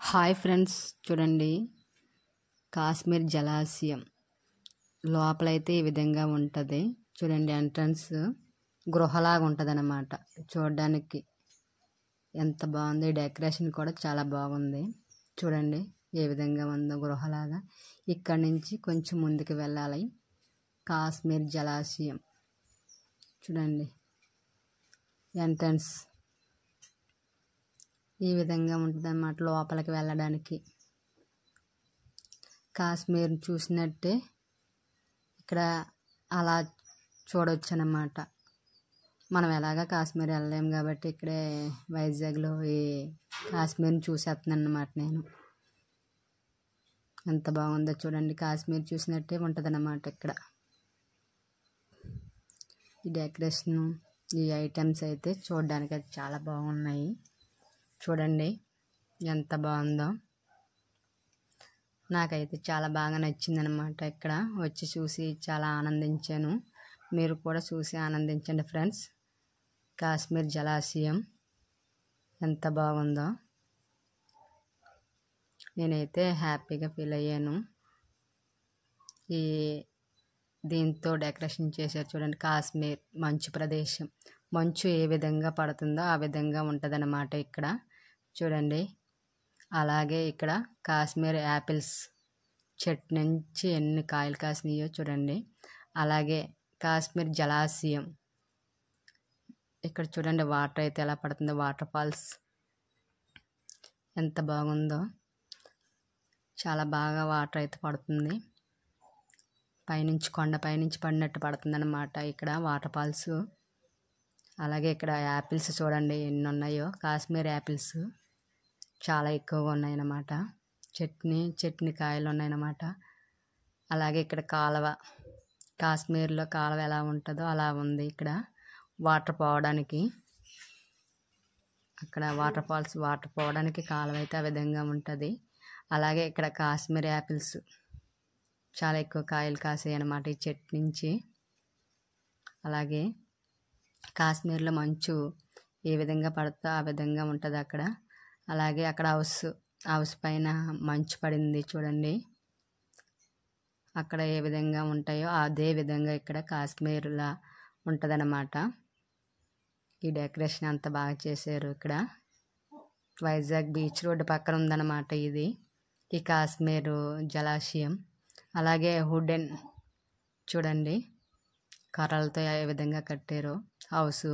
Hi friends, చూడండి కాశ్మీర్ జలాశయం లోపలైతే ఈ విధంగా ఉంటుంది. చూడండి, ఎంట్రన్స్ గృహలాగా ఉంటుంది అన్నమాట. చూడడానికి ఎంత బాగుంది. డెకరేషన్ కూడా చాలా బాగుంది. చూడండి ఏ విధంగా ఉందో గృహలాగా. ఇక్కడ నుంచి కొంచెం ముందుకు వెళ్ళాలి. కాశ్మీర్ జలాశయం చూడండి, ఎంట్రన్స్ ఈ విధంగా ఉంటుంది అన్నమాట. లోపలికి వెళ్ళడానికి కాశ్మీర్ చూసినట్టే ఇక్కడ అలా చూడవచ్చు అన్నమాట. మనం ఎలాగా కాశ్మీర్ వెళ్ళలేము కాబట్టి ఇక్కడే వైజాగ్లో ఈ కాశ్మీర్ని చూసేస్తున్నాను అన్నమాట నేను. ఎంత బాగుందో చూడండి, కాశ్మీర్ చూసినట్టే ఉంటుంది అన్నమాట. ఇక్కడ ఈ డెకరేషను, ఈ ఐటమ్స్ అయితే చూడడానికి అయితే చాలా బాగున్నాయి. చూడండి ఎంత బాగుందో. నాకైతే చాలా బాగా నచ్చిందనమాట. ఇక్కడ వచ్చి చూసి చాలా ఆనందించాను. మీరు కూడా చూసి ఆనందించండి ఫ్రెండ్స్. కాశ్మీర్ జలాశయం ఎంత బాగుందో. నేనైతే హ్యాపీగా ఫీల్ అయ్యాను. దీంతో డెకరేషన్ చేశారు చూడండి. కాశ్మీర్ మంచు ప్రదేశం. మంచు ఏ విధంగా పడుతుందో ఆ విధంగా ఉంటుందన్నమాట ఇక్కడ. చూడండి, అలాగే ఇక్కడ కాశ్మీర్ యాపిల్స్ చెట్టు నుంచి ఎన్ని కాయలు కాసినాయో చూడండి. అలాగే కాశ్మీర్ జలాశయం ఇక్కడ చూడండి, వాటర్ అయితే ఎలా పడుతుందో. వాటర్ ఫాల్స్ ఎంత బాగుందో. చాలా బాగా వాటర్ అయితే పడుతుంది. పైనుంచి కొండ పైనుంచి పడినట్టు పడుతుంది అన్నమాట ఇక్కడ వాటర్ ఫాల్స్. అలాగే ఇక్కడ యాపిల్స్ చూడండి ఎన్ని ఉన్నాయో. కాశ్మీర్ యాపిల్స్ చాలా ఎక్కువగా ఉన్నాయన్నమాట. చట్నీ కాయలు ఉన్నాయన్నమాట. అలాగే ఇక్కడ కాలువ, కాశ్మీర్లో కాలువ ఎలా ఉంటుందో అలా ఉంది ఇక్కడ. వాటర్ పోవడానికి, అక్కడ వాటర్ ఫాల్స్ వాటర్ పోవడానికి కాలువ అయితే ఆ విధంగా ఉంటుంది. అలాగే ఇక్కడ కాశ్మీర్ యాపిల్స్ చాలా ఎక్కువ కాయలు కాసాయి అన్నమాట ఈ చెట్టు నుంచి. అలాగే కాశ్మీర్లో మంచు ఏ విధంగా పడుతుందో ఆ విధంగా ఉంటుంది అక్కడ. అలాగే అక్కడ హౌస్ పైన మంచు పడింది చూడండి. అక్కడ ఏ విధంగా ఉంటాయో అదే విధంగా ఇక్కడ కాశ్మీర్లా ఉంటుంది అన్నమాట. ఈ డెకరేషన్ అంత బాగా చేశారు ఇక్కడ. వైజాగ్ బీచ్ రోడ్డు పక్కన ఉందన్నమాట ఇది ఈ కాశ్మీర్ జలాశయం. అలాగే వుడెన్ చూడండి, కర్రలతో ఏ విధంగా కట్టారో హౌసు.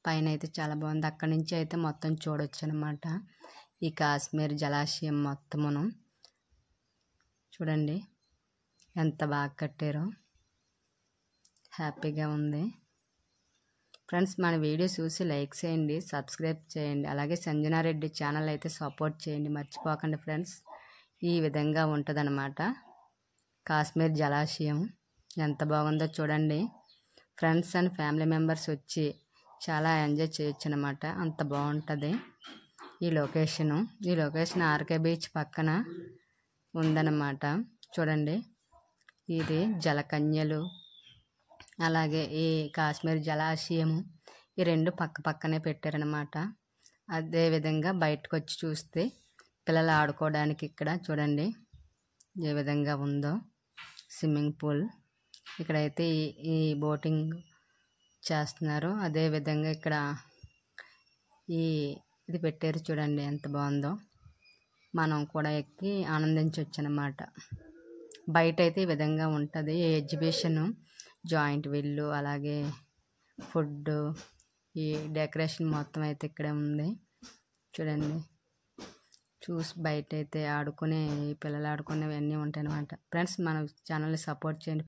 పైన అయితే చాలా బాగుంది. అక్కడి నుంచి అయితే మొత్తం చూడొచ్చు అనమాట ఈ కాశ్మీర్ జలాశయం మొత్తమును. చూడండి ఎంత బాగా కట్టారో. హ్యాపీగా ఉంది ఫ్రెండ్స్. మన వీడియో చూసి లైక్ చేయండి, సబ్స్క్రైబ్ చేయండి. అలాగే సంజనారెడ్డి ఛానల్ అయితే సపోర్ట్ చేయండి మర్చిపోకండి ఫ్రెండ్స్. ఈ విధంగా ఉంటుందన్నమాట కాశ్మీర్ జలాశయం. ఎంత బాగుందో చూడండి. ఫ్రెండ్స్ అండ్ ఫ్యామిలీ మెంబర్స్ వచ్చి చాలా ఎంజాయ్ చేయొచ్చు అనమాట. అంత బాగుంటుంది ఈ లొకేషన్ ఆర్కే బీచ్ పక్కన ఉందన్నమాట. చూడండి, ఇది జలకన్యలు అలాగే ఈ కాశ్మీర్ జలాశయము ఈ రెండు పక్కనే పెట్టారనమాట. అదేవిధంగా బయటకు వచ్చి చూస్తే పిల్లలు ఆడుకోవడానికి ఇక్కడ చూడండి ఏ విధంగా ఉందో. స్విమ్మింగ్ పూల్ ఇక్కడైతే ఈ బోటింగ్ చేస్తున్నారు. అదేవిధంగా ఇక్కడ ఇది పెట్టారు చూడండి ఎంత బాగుందో. మనం కూడా ఎక్కి ఆనందించవచ్చు అన్నమాట. బయట అయితే ఈ విధంగా ఉంటుంది. ఈ ఎగ్జిబిషను జాయింట్ వీళ్ళు అలాగే ఫుడ్, ఈ డెకరేషన్ మొత్తం అయితే ఇక్కడే ఉంది చూడండి. చూసి బయట అయితే ఆడుకునే పిల్లలు ఆడుకునేవి అన్నీ ఉంటాయి అన్నమాట. ఫ్రెండ్స్ మన ఛానల్ని సపోర్ట్ చేయండి.